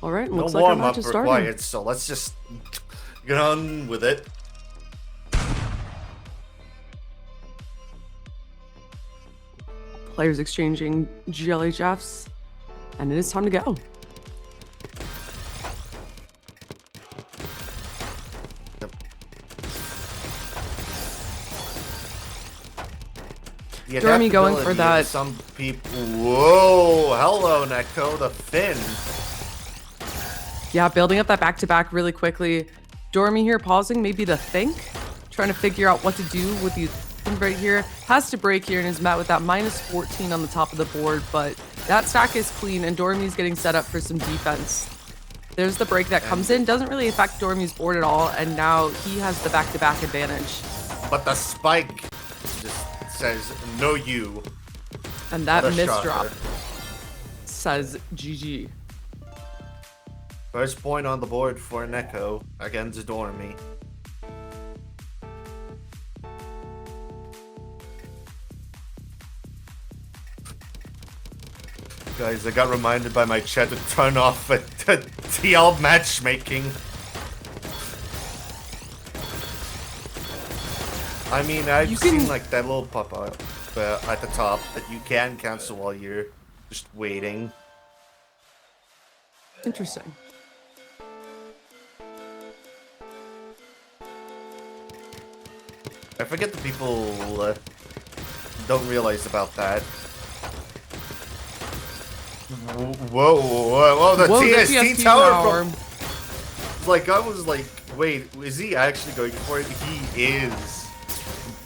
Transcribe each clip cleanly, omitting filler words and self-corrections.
All right, No looks like our warm match up is starting. required, so let's just get on with it. Players exchanging GLHFs, and it is time to go. The DOREMY going for adaptability that. of some people. Whoa! Hello, Neko, the Finn. Yeah, building up that back-to-back really quickly. DOREMY here pausing, maybe the think, trying to figure out what to do with the right here. Has to break here and is met with that minus 14 on the top of the board, but that stack is clean and DOREMY's getting set up for some defense. There's the break that comes in, doesn't really affect DOREMY's board at all, and now he has the back-to-back advantage. But the spike just says, no you. And that What a misdrop shocker. says GG. First point on the board for Neko against DOREMY. Guys, I got reminded by my chat to turn off the TL matchmaking. I mean, I've seen like that little pop-up at the top that you can cancel while you're just waiting. Interesting. I forget the people don't realize about that. Whoa, the TST tower from... Like, I was like, wait, is he actually going for it? He is.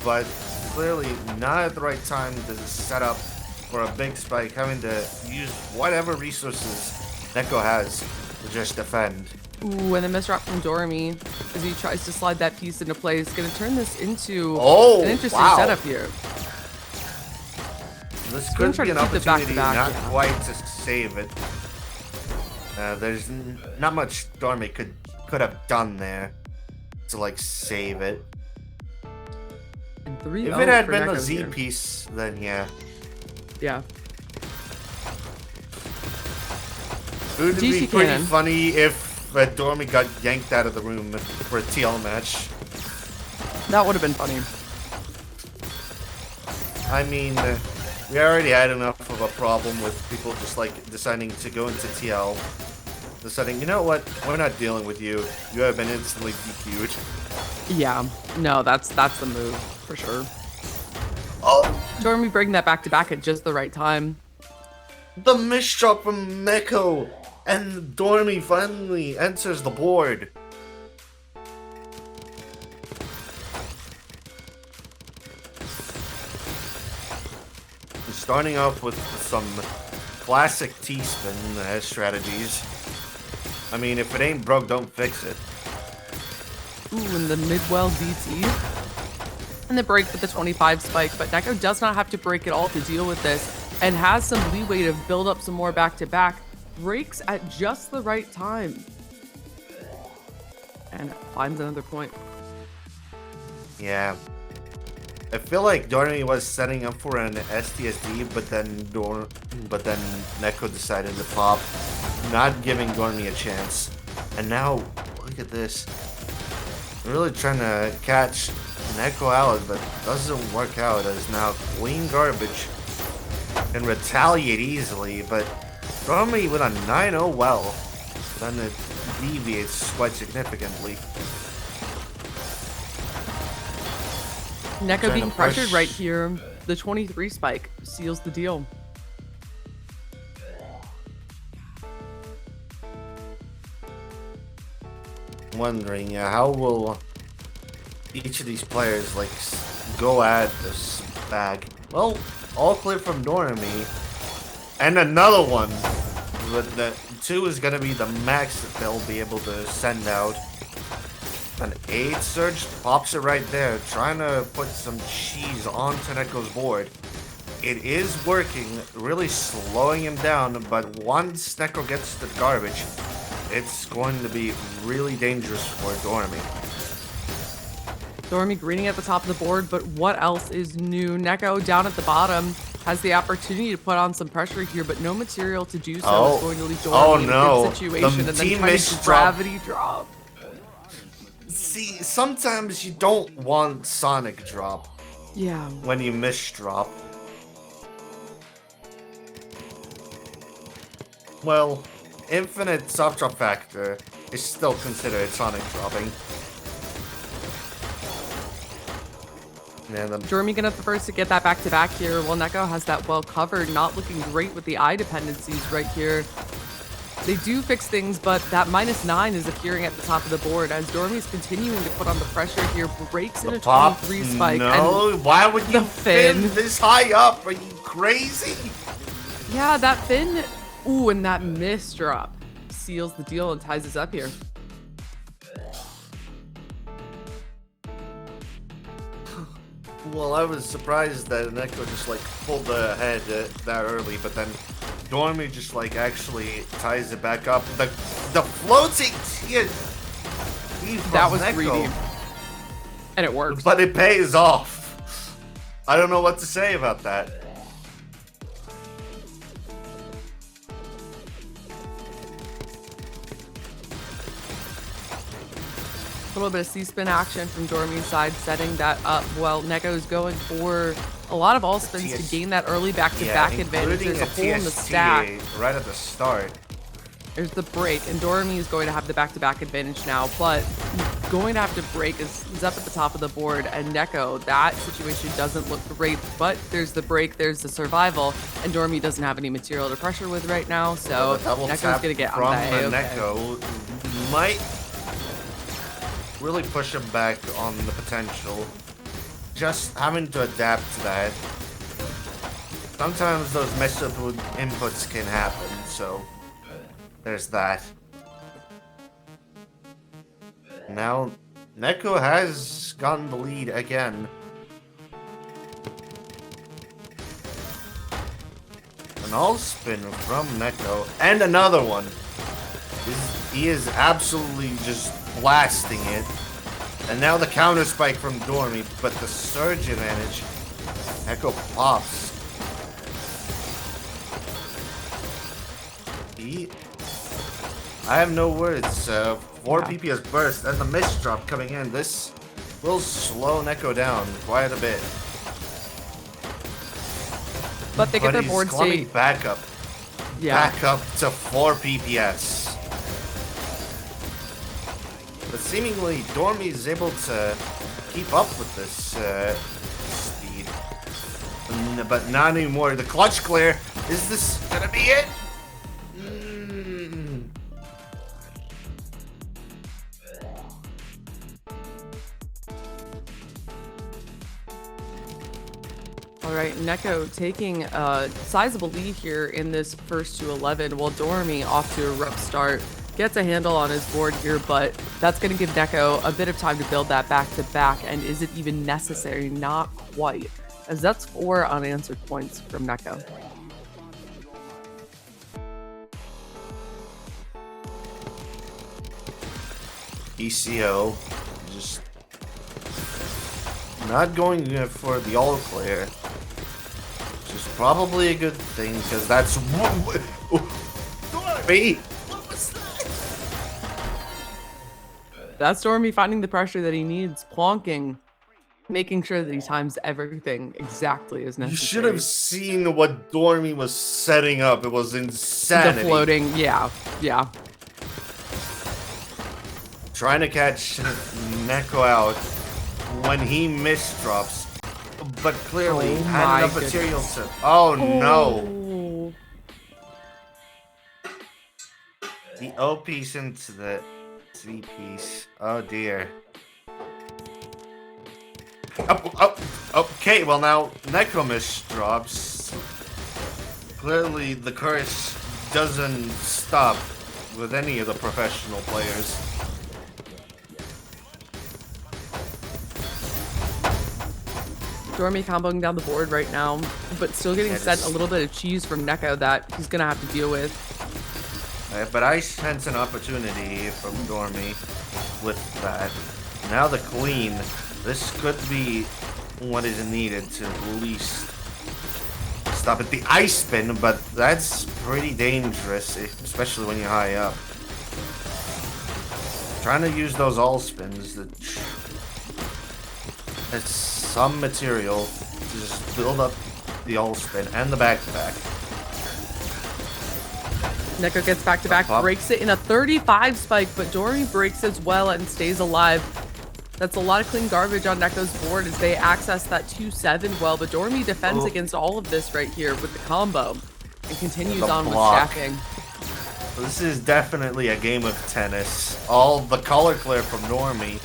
But clearly not at the right time to set up for a big spike, having to use whatever resources Neko has to just defend. Ooh, and the misdrop from DOREMY as he tries to slide that piece into place. Gonna turn this into an interesting setup here. This could be an opportunity, not yeah. quite to save it. There's not much DOREMY could have done there to like save it. And if it had been a Z piece, then yeah. Yeah. It would be pretty funny if DOREMY got yanked out of the room for a TL match. That would have been funny. I mean, we already had enough of a problem with people just like deciding to go into TL. Deciding, you know what, we're not dealing with you. You have been instantly DQ'd. Yeah, no, that's the move for sure. Oh, DOREMY breaking that back-to-back at just the right time. The misdrop from Neko, and DOREMY finally enters the board. Starting off with some classic T-spin strategies. I mean, if it ain't broke, don't fix it. Ooh, and the mid-well DT. And the break with the 25 spike, but Neko does not have to break it all to deal with this, and has some leeway to build up some more back-to-back. Breaks at just the right time. And finds another point. Yeah. I feel like DOREMY was setting up for an STSD, but then Neko decided to pop, not giving DOREMY a chance. And now, look at this. Really trying to catch Neko out, but doesn't work out as now clean garbage. Can retaliate easily, but DOREMY with a 9-0 well, then it deviates quite significantly. Neko being pressured right here. The 23 spike seals the deal. Wondering, how will each of these players like go at this bag? Well, all clear from DOREMY, and another one. But the 2 is gonna be the max that they'll be able to send out. An 8 surge pops it right there, trying to put some cheese onto Neko's board. It is working, really slowing him down, but once Neko gets the garbage, it's going to be really dangerous for DOREMY. DOREMY greening at the top of the board, but what else is new? Neko down at the bottom. has the opportunity to put on some pressure here, but no material to do so. Oh. Is going to leave Oh, Dormy in a no. good situation, The and then team tries missed to drop. gravity drop. See, sometimes you don't want Sonic drop Yeah. when you miss drop. Well, infinite soft drop factor is still considered Sonic dropping. And then Dormy gonna have the first to get that back-to-back here, while Neko has that well covered, not looking great with the eye dependencies right here. They do fix things, but that -9 is appearing at the top of the board as Dormy's continuing to put on the pressure here, breaks in a pop, 23 spike. no, And why would you the fin. fin this high up? Are you crazy? yeah, that fin, ooh, and that miss drop seals the deal and ties us up here. Well, I was surprised that Neko just like pulled the head that early, but then Dormy just like actually ties it back up. The floating tear That was greedy. And it works. but it pays off. I don't know what to say about that. A little bit of C-spin action from Dormy's side, setting that up. Well, Neko's going for a lot of all spins to gain that early back-to-back advantage. There's a hole in the stack. Right at the start. There's the break, and Dormy is going to have the back-to-back advantage now, but going to have to break is up at the top of the board, and Neko, that situation doesn't look great, but there's the break, there's the survival, and Dormy doesn't have any material to pressure with right now, so Neko's going to get on that from A-okay. Neko might really push him back on the potential. Just having to adapt to that. Sometimes those messed up inputs can happen, so there's that. Now, Neko has gotten the lead again. An all spin from Neko, and another one. He is absolutely just blasting it. And now the counter spike from Dormy, but the surge advantage. Neko pops. I have no words. 4 PPS burst and the miss drop coming in. This will slow Neko down quite a bit. But they get their board state. Back up. Yeah. Back up to 4 PPS. But seemingly, Dormy is able to keep up with this speed. But not anymore. The clutch clear. Is this gonna be it? All right, Neko taking a sizable lead here in this first to 11, while Dormy off to a rough start. Gets a handle on his board here, but that's going to give Neko a bit of time to build that back-to-back, and is it even necessary? Not quite, as that's 4 unanswered points from Neko. ECO just not going for the all clear, which is probably a good thing because that's Dormy. That's Dormy finding the pressure that he needs, plonking, making sure that he times everything exactly as necessary. You should have seen what Dormy was setting up. It was insanity. The floating, yeah. Trying to catch Neko out when he misdrops, but clearly had enough material to. Oh no! The O piece into the Z piece. Oh dear. Okay, well now Neko misdrops. Clearly the curse doesn't stop with any of the professional players. Dormy comboing down the board right now, but still getting sent a little bit of cheese from Neko that he's gonna have to deal with. But I sense an opportunity from Dormy with that. Now the queen. This could be what is needed to at least stop it. The ice spin, but that's pretty dangerous, especially when you're high up. Trying to use those all spins that has some material to just build up the all spin and the back-to-back. Neko gets back-to-back, breaks it in a 35 spike, but DOREMY breaks as well and stays alive. That's a lot of clean garbage on Neko's board as they access that 2-7 well, but DOREMY defends against all of this right here with the combo and continues on with stacking. This is definitely a game of tennis. All the color clear from DOREMY.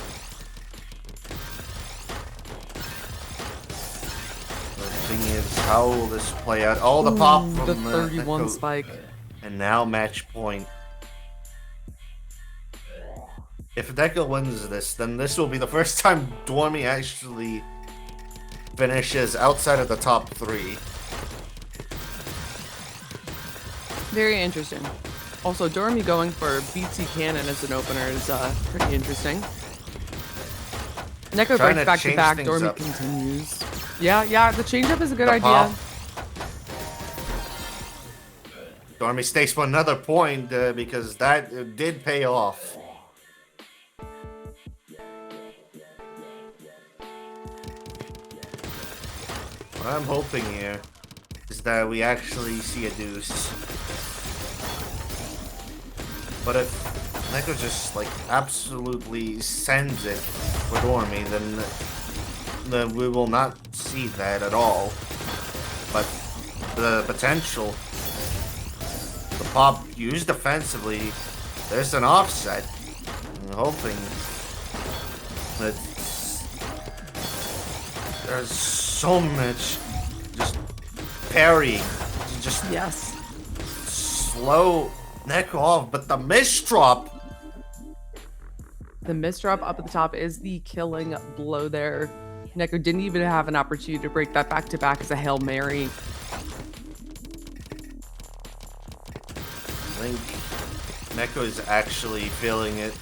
The thing is, how will this play out? All the pop from the 31 Neko. spike. And now match point. If Neko wins this, then this will be the first time DOREMY actually finishes outside of the top 3. Very interesting. Also, DOREMY going for BT Cannon as an opener is pretty interesting. Neko breaks back-to-back, DOREMY continues. Yeah, the changeup is a good idea. DOREMY stakes for another point because that did pay off. What I'm hoping here is that we actually see a deuce. But if Neko just like absolutely sends it for DOREMY, then we will not see that at all. But the potential, the pop used defensively, there's an offset. I'm hoping that there's so much just parrying, just slow Neko off, but the misdrop. The misdrop up at the top is the killing blow there. Neko didn't even have an opportunity to break that back-to-back as a Hail Mary. I think Neko is actually feeling it.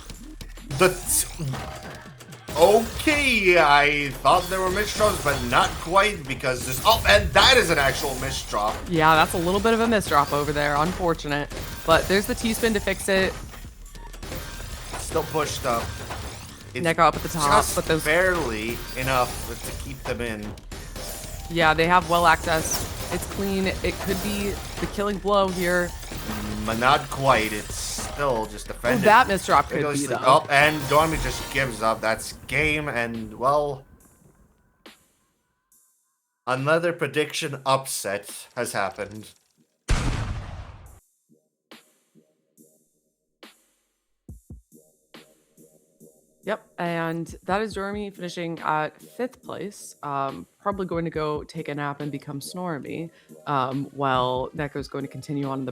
Okay, I thought there were misdrops, but not quite because there's... Oh, and that is an actual misdrop. Yeah, that's a little bit of a misdrop over there. Unfortunate. But there's the T-spin to fix it. Still pushed up. Neko up at the top, but those barely enough to keep them in. Yeah, they have well access. It's clean. It could be the killing blow here. But not quite. It's still just defended. Oh, that misdrop could be though. Oh, and DOREMY just gives up. That's game, and well, another prediction upset has happened. Yep, and that is DOREMY finishing at 5th place. Probably going to go take a nap and become Snoremy, while Neko's going to continue on in the